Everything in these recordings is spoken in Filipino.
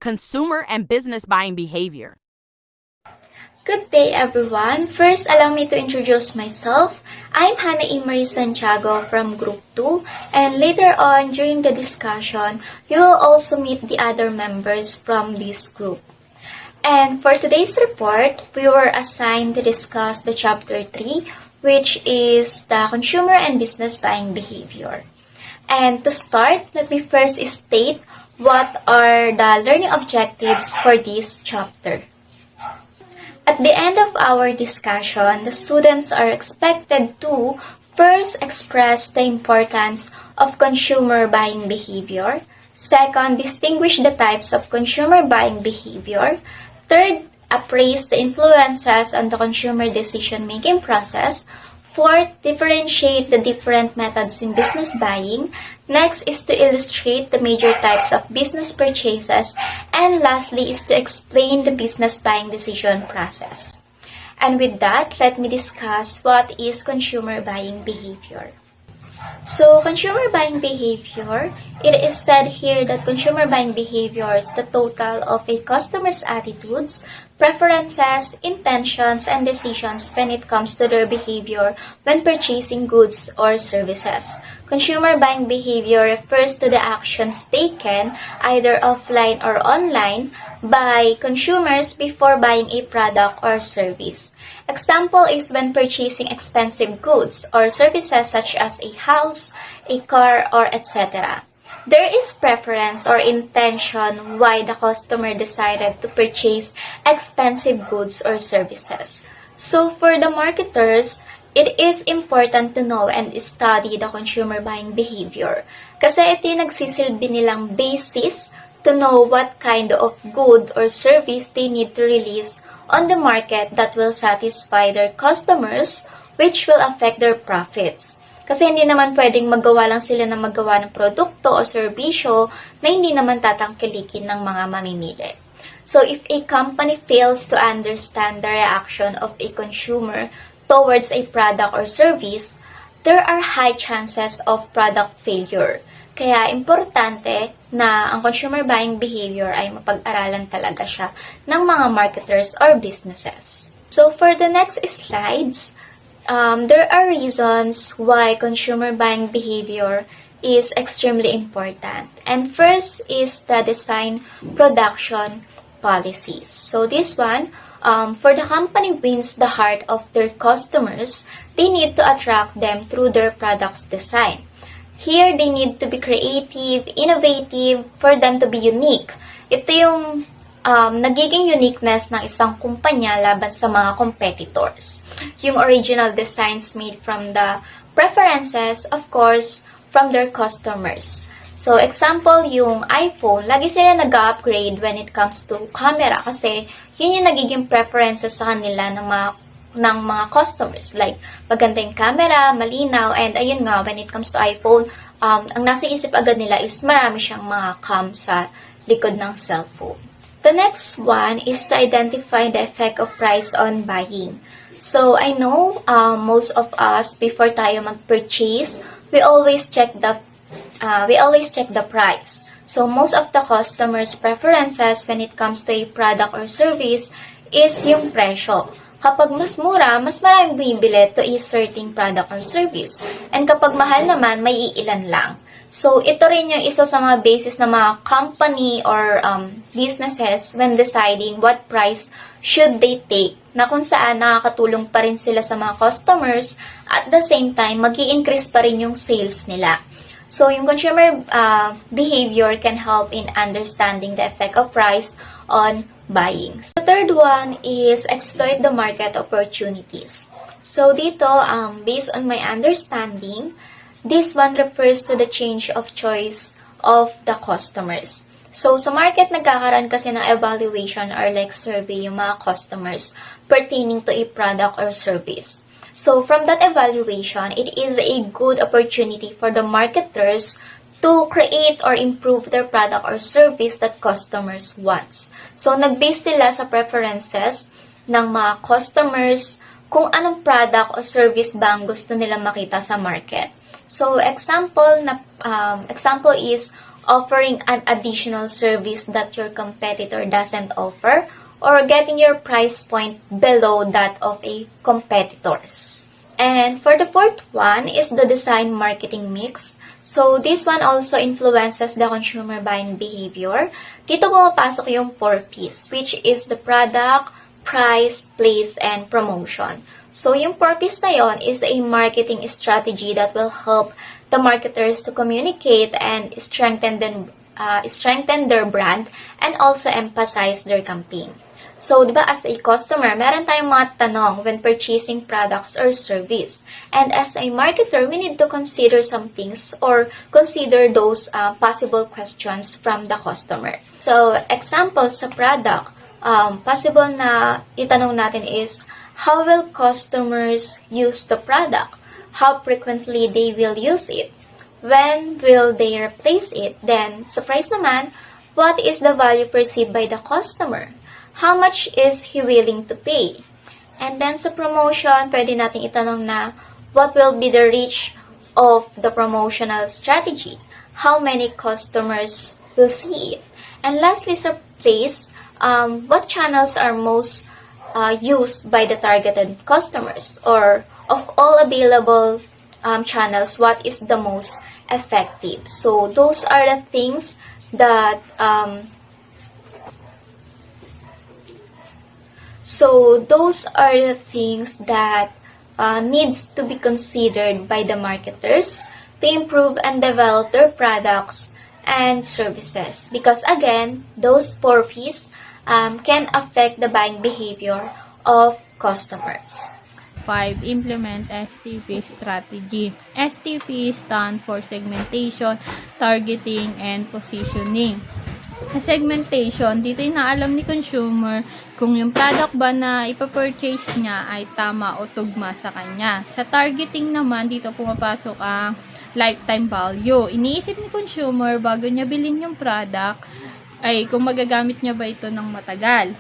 consumer and business buying behavior. Good day, everyone. First, allow me to introduce myself. I'm Hannah E. Marie Santiago from Group 2, and later on, during the discussion, you will also meet the other members from this group. And for today's report, we were assigned to discuss the Chapter 3, which is the consumer and business buying behavior. And to start, let me first state what are the learning objectives for this chapter. At the end of our discussion, the students are expected to first express the importance of consumer buying behavior. Second, distinguish the types of consumer buying behavior. Third, appraise the influences on the consumer decision-making process. Fourth, differentiate the different methods in business buying. Next is to illustrate the major types of business purchases. And lastly is to explain the business buying decision process. And with that, let me discuss what is consumer buying behavior. So, consumer buying behavior, it is said here that consumer buying behavior is the total of a customer's attitudes, preferences, intentions, and decisions when it comes to their behavior when purchasing goods or services. Consumer buying behavior refers to the actions taken, either offline or online, by consumers before buying a product or service. Example is when purchasing expensive goods or services such as a house, a car, or etc. There is preference or intention why the customer decided to purchase expensive goods or services. So for the marketers, it is important to know and study the consumer buying behavior kasi ito yung nagsisilbi nilang basis to know what kind of good or service they need to release on the market that will satisfy their customers, which will affect their profits. Kasi hindi naman pwedeng magawa lang sila ng magawa ng produkto o serbisyo na hindi naman tatangkilikin ng mga mamimili. So, if a company fails to understand the reaction of a consumer towards a product or service, there are high chances of product failure. Kaya, importante na ang consumer buying behavior ay mapag-aralan talaga siya ng mga marketers or businesses. So, for the next slides, there are reasons why consumer buying behavior is extremely important. And first is the design production policies. So, this one, for the company wins the heart of their customers, they need to attract them through their product's design. Here, they need to be creative, innovative, for them to be unique. Ito yung nagiging uniqueness ng isang kumpanya laban sa mga competitors. Yung original designs made from the preferences, of course, from their customers. So, example, yung iPhone, lagi sila nag-upgrade when it comes to camera kasi yun yung nagiging preferences sa kanila ng mga customers. Like, maganda yung camera, malinaw, and ayun nga, when it comes to iPhone, ang nasa isip agad nila is marami siyang mga cam sa likod ng cellphone. The next one is to identify the effect of price on buying. So, I know most of us, before tayo mag-purchase, we always check the price. So, most of the customers' preferences when it comes to a product or service is yung presyo. Kapag mas mura, mas maraming bumibili to a certain product or service. And kapag mahal naman, may iilan lang. So, ito rin yung isa sa mga basis ng mga company or businesses when deciding what price should they take, na kung saan nakakatulong pa rin sila sa mga customers, at the same time, mag-i-increase pa rin yung sales nila. So, yung consumer behavior can help in understanding the effect of price on buying. The third one is exploit the market opportunities. So, dito, based on my understanding, this one refers to the change of choice of the customers. So, sa market, nagkakaroon kasi ng evaluation or like survey yung mga customers pertaining to a product or service. So, from that evaluation, it is a good opportunity for the marketers to create or improve their product or service that customers wants. So, nag-base sila sa preferences ng mga customers kung anong product o service ba ang gusto nila makita sa market. So, example is offering an additional service that your competitor doesn't offer, or getting your price point below that of a competitor's. And for the fourth one is the design marketing mix. So this one also influences the consumer buying behavior. Dito pumapasok yung 4Ps, which is the product, price, place, and promotion. So yung 4Ps na yon is a marketing strategy that will help the marketers to communicate and strengthen their brand and also emphasize their campaign. So, di ba, as a customer, meron tayong mga tanong when purchasing products or service. And as a marketer, we need to consider some things or consider those possible questions from the customer. So, example sa product, possible na itanong natin is, how will customers use the product? How frequently they will use it? When will they replace it? Then, surprise naman, what is the value perceived by the customer? How much is he willing to pay? And then sa promotion, pwede natin itanong na, what will be the reach of the promotional strategy? How many customers will see it? And lastly, sa place, what channels are most used by the targeted customers? Or of all available channels, what is the most effective? So those are the things that needs to be considered by the marketers to improve and develop their products and services. Because again, those 4Ps can affect the buying behavior of customers. 5. Implement STP strategy. STP stand for segmentation, targeting, and positioning. Segmentation, dito inaalam ni consumer kung yung product ba na ipapurchase niya ay tama o tugma sa kanya. Sa targeting naman, dito pumapasok ang lifetime value. Iniisip ni consumer bago niya bilhin yung product ay kung magagamit niya ba ito ng matagal.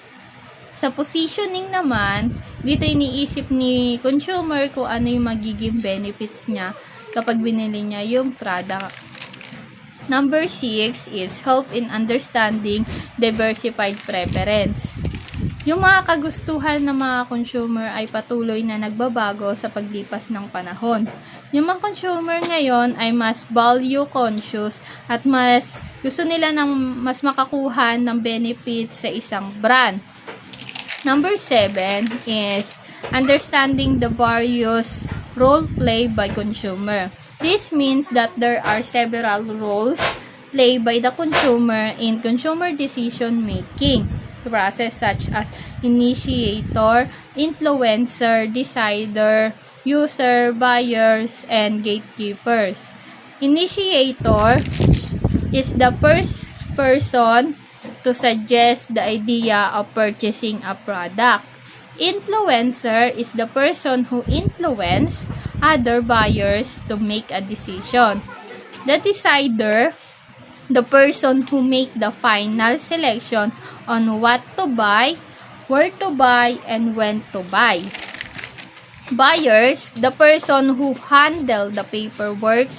Sa positioning naman, dito iniisip ni consumer kung ano yung magiging benefits niya kapag binili niya yung product. Number 6 is help in understanding diversified preference. Yung mga kagustuhan ng mga consumer ay patuloy na nagbabago sa paglipas ng panahon. Yung mga consumer ngayon ay mas value conscious at mas gusto nila ng mas makakuha ng benefits sa isang brand. Number 7 is understanding the various role played by consumer. This means that there are several roles played by the consumer in consumer decision making process such as initiator, influencer, decider, user, buyers, and gatekeepers. Initiator is the first person to suggest the idea of purchasing a product. Influencer is the person who influence other buyers to make a decision. The decider, the person who make the final selection on what to buy, where to buy, and when to buy. Buyers, the person who handle the paperwork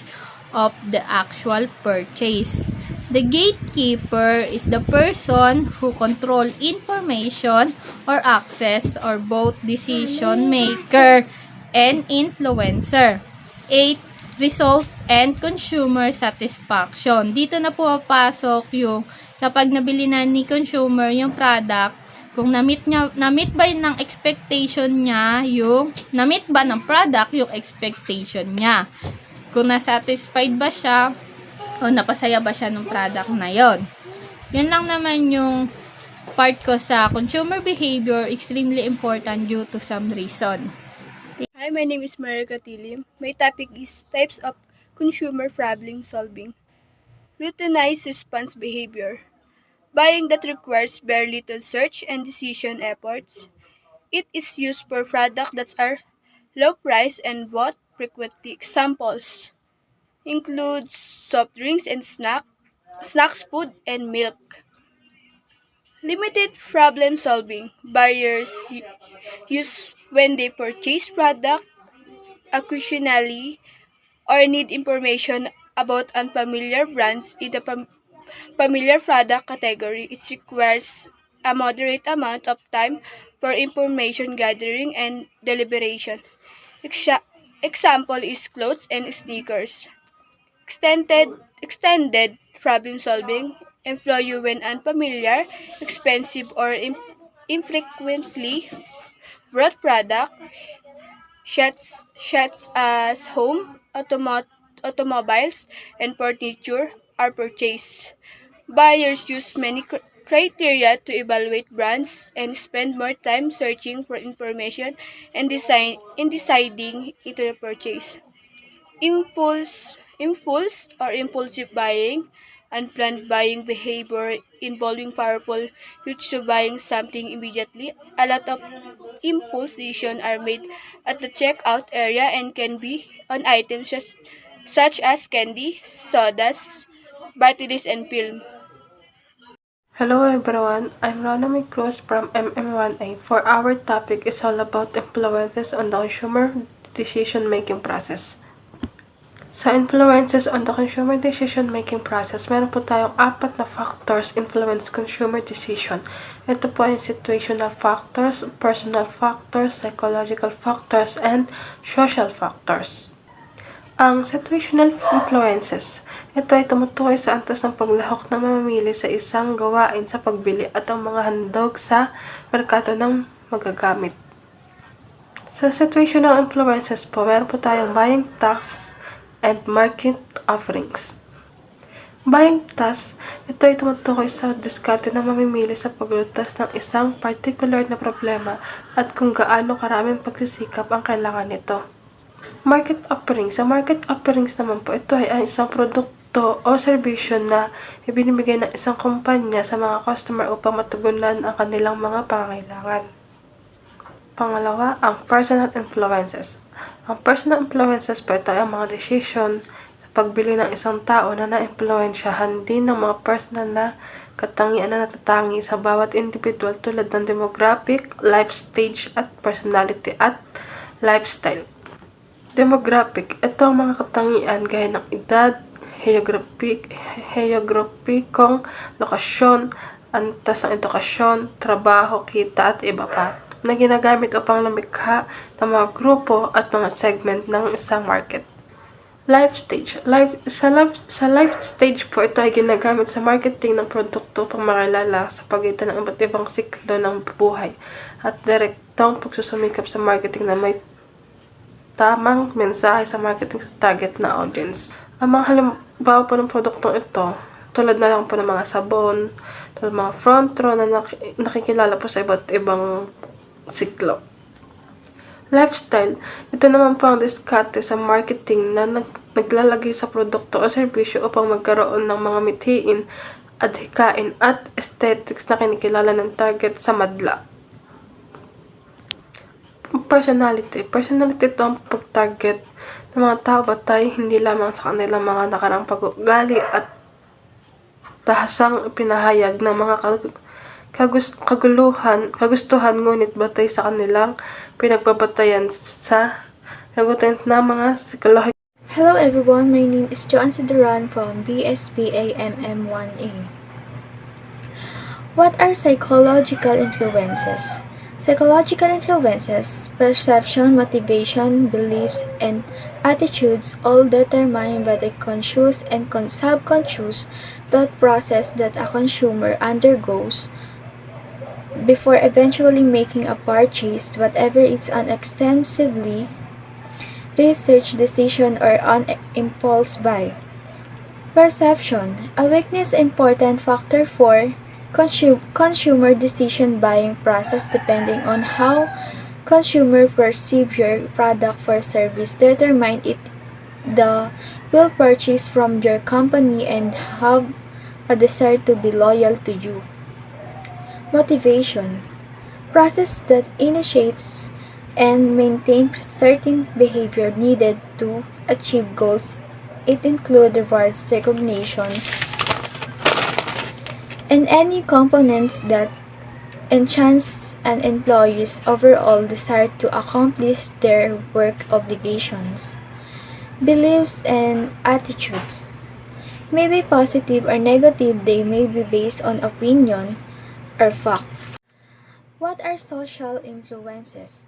of the actual purchase. The gatekeeper is the person who control information or access or both decision maker and influencer. 8. Result and consumer satisfaction. Dito na pumapasok yung kapag nabili na ni consumer yung product, kung namit ba ng expectation niya namit ba ng product yung expectation niya. Kung na-satisfied ba siya o napasaya ba siya ng product na yon. Yan lang naman yung part ko sa consumer behavior, extremely important due to some reason. Hi, my name is Marika Tilim. My topic is types of consumer problem solving. Routinized response behavior. Buying that requires very little search and decision efforts. It is used for products that are low price and bought frequently. Examples includes soft drinks and snacks, food, and milk. Limited problem solving. Buyers use when they purchase product occasionally or need information about unfamiliar brands in the familiar product category, it requires a moderate amount of time for information gathering and deliberation. Example is clothes and sneakers. Extended problem solving employ you when unfamiliar, expensive, or infrequently brought product such as home, automobiles, and furniture are purchased. Buyers use many criteria to evaluate brands and spend more time searching for information and deciding into the purchase. Impulsive buying, unplanned buying behavior involving powerful urge to buying something immediately. A lot of impulse decisions are made at the checkout area and can be on items such as candy, sodas, batteries, and film. Hello everyone, I'm Ronami Cruz from MM1A. For our topic is all about influences on the consumer decision-making process. Sa influences on the consumer decision-making process, meron po tayong 4 na factors influence consumer decision. Ito po ay situational factors, personal factors, psychological factors, and social factors. Ang situational influences, ito ay tumutukoy sa antas ng paglahok ng mamimili sa isang gawain sa pagbili at ang mga handog sa merkado ng magagamit. Sa situational influences po, meron po tayong buying tasks and market offerings. Buying task, ito ay tumutukoy sa diskarte na mamimili sa paglutas ng isang particular na problema at kung gaano karaming pagsisikap ang kailangan nito. Market offerings. Sa market offerings naman po, ito ay isang produkto o serbisyo na ibinibigay ng isang kumpanya sa mga customer upang matugunan ang kanilang mga pangangailangan. Pangalawa, ang personal influences. Ang personal influences po, ito ay ang mga decision sa pagbili ng isang tao na na-influensyahan din ng mga personal na katangian na natatangi sa bawat individual tulad ng demographic, life stage at personality at lifestyle. Demographic, ito ang mga katangian gaya ng edad, geographicong lokasyon, antas ng edukasyon, trabaho, kita at iba pa, na ginagamit upang lumikha ng mga grupo at mga segment ng isang market. Life stage. Sa life stage po, ito ay ginagamit sa marketing ng produkto upang makilala sa pagitan ng iba't ibang siklo ng buhay at direktong pagsusumikap sa marketing na may tamang mensahe sa marketing sa target na audience. Ang mga halimbawa po ng produktong ito, tulad na lang po ng mga sabon, tulad mga front row na nakikilala po sa iba't ibang siklo. Lifestyle, ito naman po ang diskarte sa marketing na naglalagay sa produkto o serbisyo upang magkaroon ng mga mithiin, adhikain at aesthetics na kinikilala ng target sa madla. Personality. Personality ito ang pag-target ng mga tao batay hindi lamang sa kanilang mga nakarang pag-ugali at tahasang pinahayag ng mga kagustuhan ngunit batay sa kanilang pinagbabatayan ng mga psikolohical. Hello everyone, my name is Joan Siduran from BSBA MM1A. What are psychological influences? Psychological influences, perception, motivation, beliefs, and attitudes all determined by the conscious and subconscious thought process that a consumer undergoes before eventually making a purchase, whatever it's an extensively researched decision or an impulse buy. Perception, a weakness important factor for consumer decision buying process depending on how consumer perceive your product or service determine it will purchase from your company and have a desire to be loyal to you. Motivation, process that initiates and maintains certain behavior needed to achieve goals. It includes rewards, recognition, and any components that enhance an employee's overall desire to accomplish their work obligations. Beliefs and attitudes. may be positive or negative, they may be based on opinion or fact. What are social influences?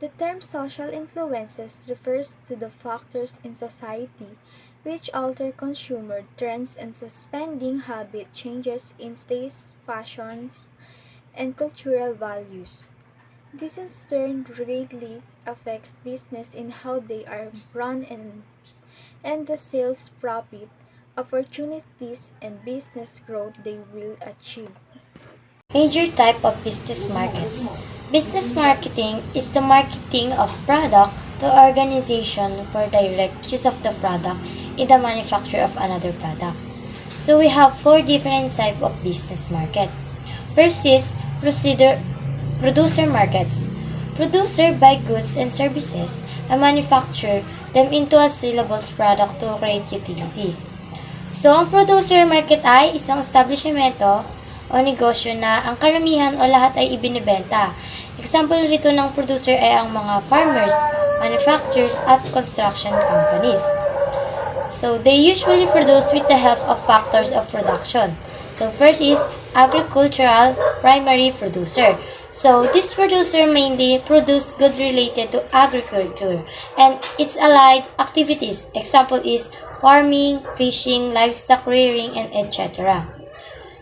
The term social influences refers to the factors in society which alter consumer trends and spending habit changes in tastes, fashions, and cultural values. This in turn greatly affects business in how they are run and the sales profit, opportunities, and business growth they will achieve. Major type of business markets. Business marketing is the marketing of product to organization for direct use of the product in the manufacture of another product. So we have four different type of business market. First is producer markets. Producer buy goods and services and manufacture them into a saleable product to create utility. So, ang producer market ay isang establishmento o negosyo na ang karamihan o lahat ay ibinibenta. Example rito ng producer ay ang mga farmers, manufacturers, at construction companies. So, they usually produce with the help of factors of production. So, first is agricultural primary producer. So, this producer mainly produce goods related to agriculture and its allied activities. Example is farming, fishing, livestock rearing, and etc.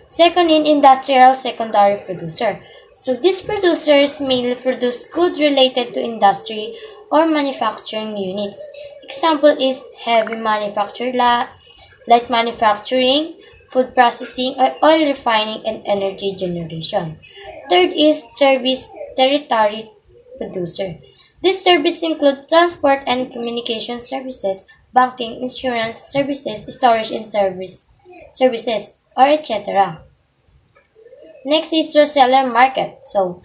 Second, in industrial secondary producer. So, these producers mainly produce goods related to industry or manufacturing units. Example is heavy manufacture, light manufacturing, food processing, or oil refining and energy generation. Third is service territory producer. These services include transport and communication services, banking, insurance services, storage and services, or etc. Next is reseller market. So,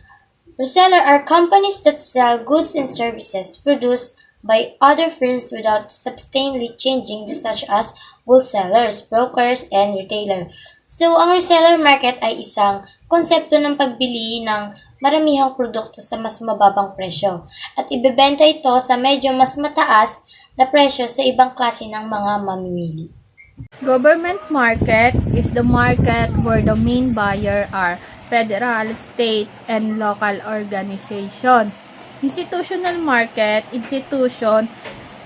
reseller are companies that sell goods and services produced by other firms without substantially changing, such as wholesalers, brokers, and retailer. So, ang reseller market ay isang konsepto ng pagbili ng maramihang produkto sa mas mababang presyo at ibebenta ito sa medyo mas mataas na presyo sa ibang klase ng mga mamimili. Government market is the market where the main buyer are federal, state, and local organization. Institutional market, institution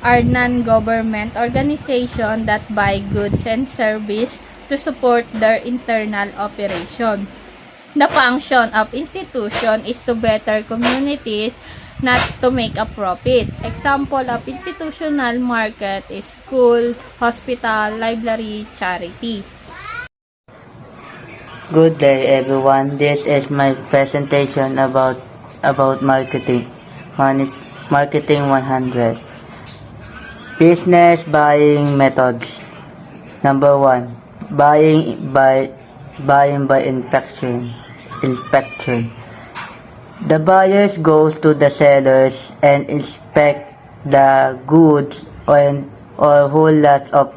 are non-government organization that buy goods and service to support their internal operation. The function of institution is to better communities, not to make a profit. Example of institutional market is school, hospital, library, charity. Good day everyone. This is my presentation about marketing. Marketing 100. Business buying methods. Number 1. Buying by inspection. The buyers go to the sellers and inspect the goods or whole lot of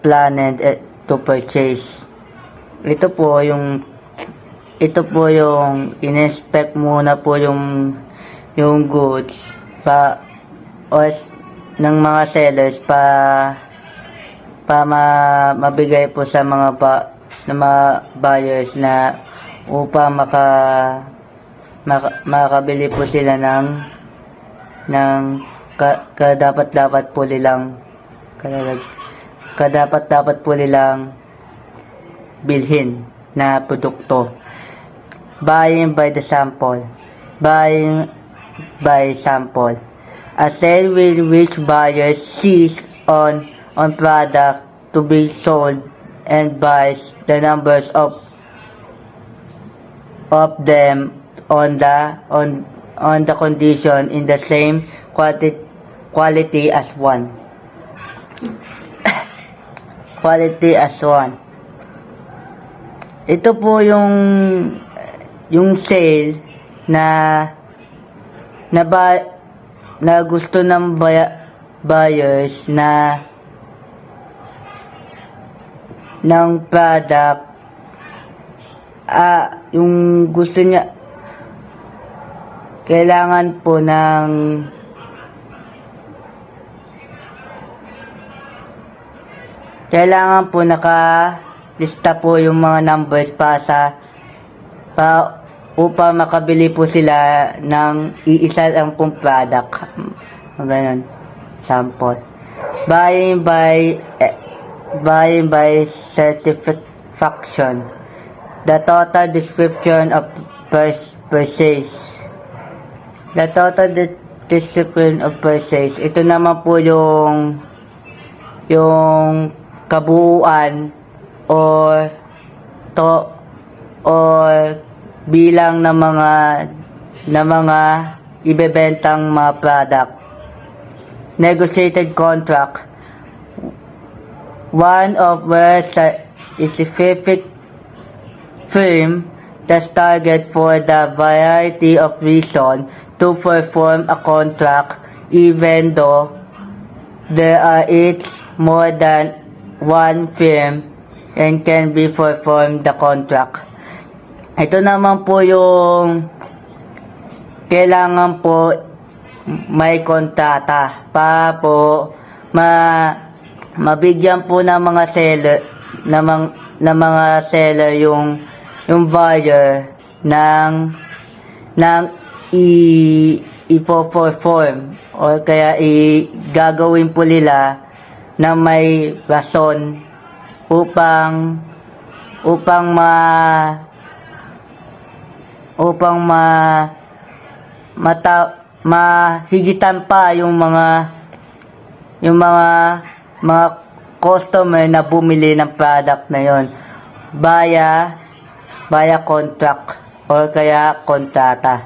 planned to purchase. Ito po yung in-inspect muna po yung goods ng mga sellers mabigay po sa mga buyers na upang makabili po sila ng kadapat-dapat po nilang bilhin na produkto. Buying by the sample. Buying by sample. A sale with which buyers sees on product to be sold and buys the numbers of them on the condition in the same quality as one. Quality as one. Ito po yung sale na gusto ng buyers ng product, yung gusto niya kailangan po kailangan po nakalista po yung mga numbers upang makabili po sila ng iisa lang pong product. Ganun. Sample. Buying by certification. The total description of purchase. The total description of purchase. Ito naman po yung kabuuan or bilang ng mga ibebentang mga product. Negotiated contract. One of where specific firm that's target for the variety of reason to perform a contract even though there are each more than one firm and can be performed the contract. Ito naman po yung kailangan po may kontrata para po mabigyan po ng mga seller yung buyer ng i-perform o kaya gagawin po nila na may rason upang mahigitan pa yung mga customer na bumili ng product na yon via contract or kaya kontrata.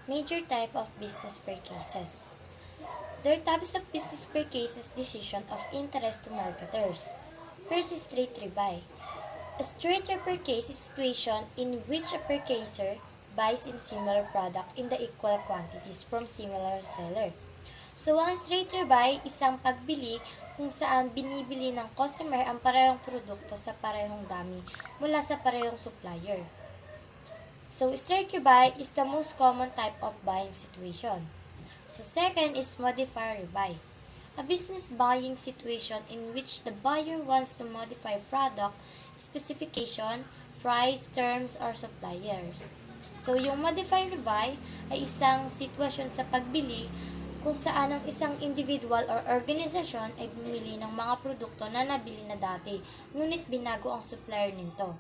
Major type of business per cases. There are types of business per cases decision of interest to marketers. First is straight rebuy. A straight per case is situation in which a purchaser buys in similar product in the equal quantities from similar seller. So, ang straight rebuy, isang pagbili kung saan binibili ng customer ang parehong produkto sa parehong dami mula sa parehong supplier. So, straight rebuy is the most common type of buying situation. So, second is modifier rebuy. A business buying situation in which the buyer wants to modify product, specification, price, terms, or suppliers. So, yung modifier rebuy ay isang sitwasyon sa pagbili kung saan ang isang individual or organisasyon ay bumili ng mga produkto na nabili na dati, ngunit binago ang supplier nito.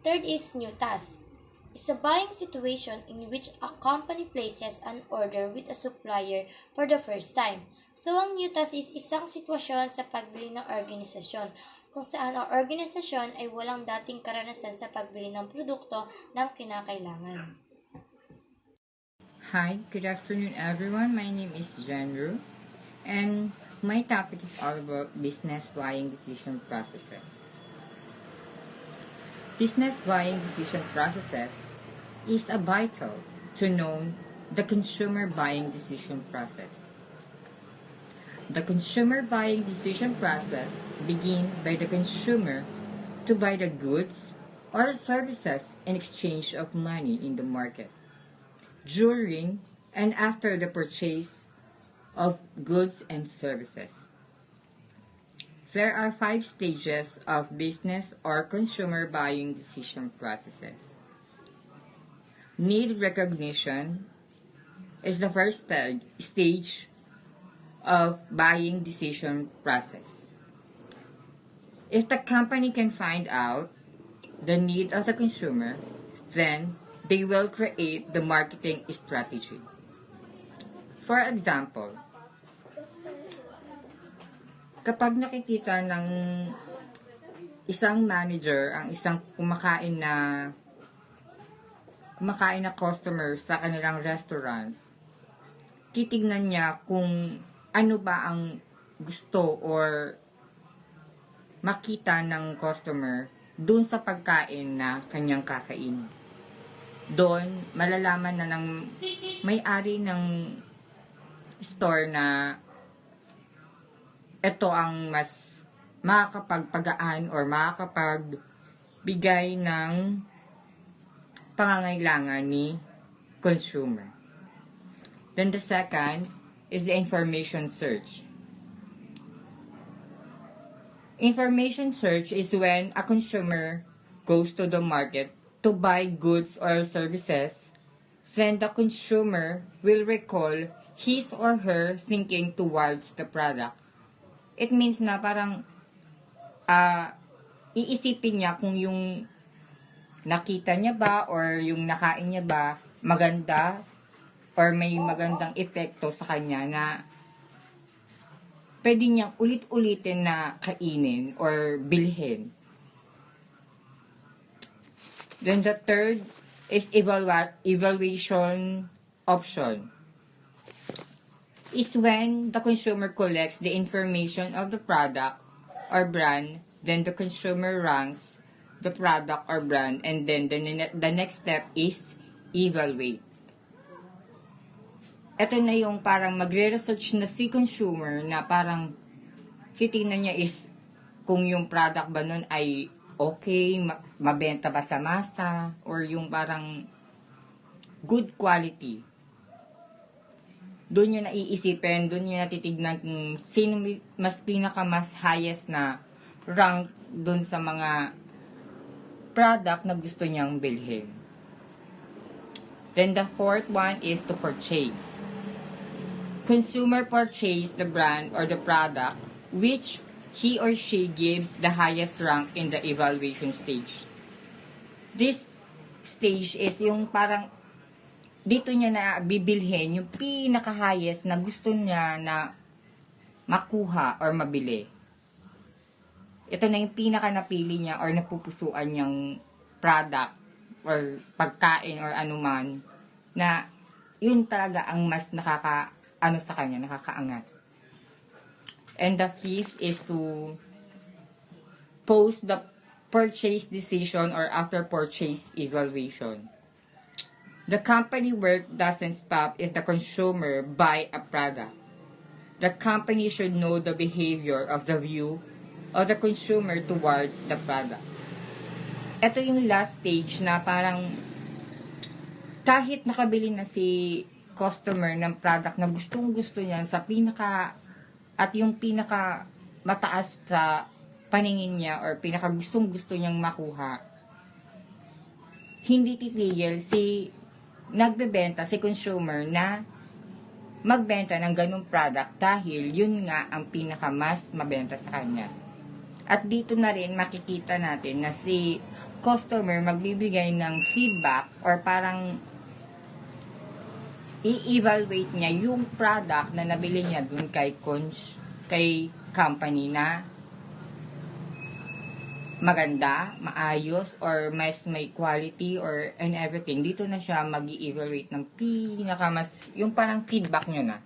Third is new task. It's a buying situation in which a company places an order with a supplier for the first time. So, ang new task is isang sitwasyon sa pagbili ng organisasyon kung saan ang organisasyon ay walang dating karanasan sa pagbili ng produkto ng kinakailangan. Hi, good afternoon everyone. My name is Janru and my topic is all about business buying decision processes. Business buying decision processes is a vital to know the consumer buying decision process. The consumer buying decision process begins by the consumer to buy the goods or services in exchange of money in the market. During and after the purchase of goods and services. There are 5 stages of business or consumer buying decision processes. Need recognition is the first stage of buying decision process. If the company can find out the need of the consumer, then they will create the marketing strategy. For example, kapag nakikita ng isang manager ang isang kumakain na customer sa kanilang restaurant, titignan niya kung ano ba ang gusto or makita ng customer dun sa pagkain na kanyang kakainin. Doon, malalaman na ng may-ari ng store na ito ang mas makakapagpagaan or makakapagbigay ng pangangailangan ni consumer. Then the second is the information search. Information search is when a consumer goes to the market to buy goods or services, then the consumer will recall his or her thinking towards the product. It means na parang iisipin niya kung yung nakita niya ba or yung nakain niya ba maganda or may magandang epekto sa kanya na pwede niyang ulit-ulitin na kainin or bilhin. Then the third is evaluation option. Is when the consumer collects the information of the product or brand, then the consumer ranks the product or brand, and then the next step is evaluate. Ito na yung parang magre-research na si consumer na parang titingnan niya is kung yung product ba nun ay okay, mabenta ba sa masa, or yung parang good quality. Doon niya naiisipin, doon niya natitignan kung sino mas highest na rank doon sa mga product na gusto niyang bilhin. Then the fourth one is to purchase. Consumer purchase the brand or the product which he or she gives the highest rank in the evaluation stage. This stage is yung parang dito niya na bibilhin yung pinaka-highest na gusto niya na makuha or mabili. Ito na yung pinaka-napili niya or napupusuan niyang product or pagkain or anuman na yun talaga ang mas sa kanya, nakakaangat. And the fifth is to post the purchase decision or after purchase evaluation. The company work doesn't stop if the consumer buy a product. The company should know the behavior of the view of the consumer towards the product. Ito yung last stage na parang kahit nakabili na si customer ng product na gustong-gusto niya sa yung pinaka mataas sa paningin niya or pinaka gustong-gusto niyang makuha, hindi titigil si nagbebenta, si consumer na magbenta ng ganung product dahil yun nga ang pinaka mas mabenta sa kanya. At dito na rin makikita natin na si customer magbibigay ng feedback or parang i-evaluate niya yung product na nabili niya dun kay company na maganda, maayos, or mas may quality or and everything. Dito na siya mag-evaluate ng yung parang feedback niya na.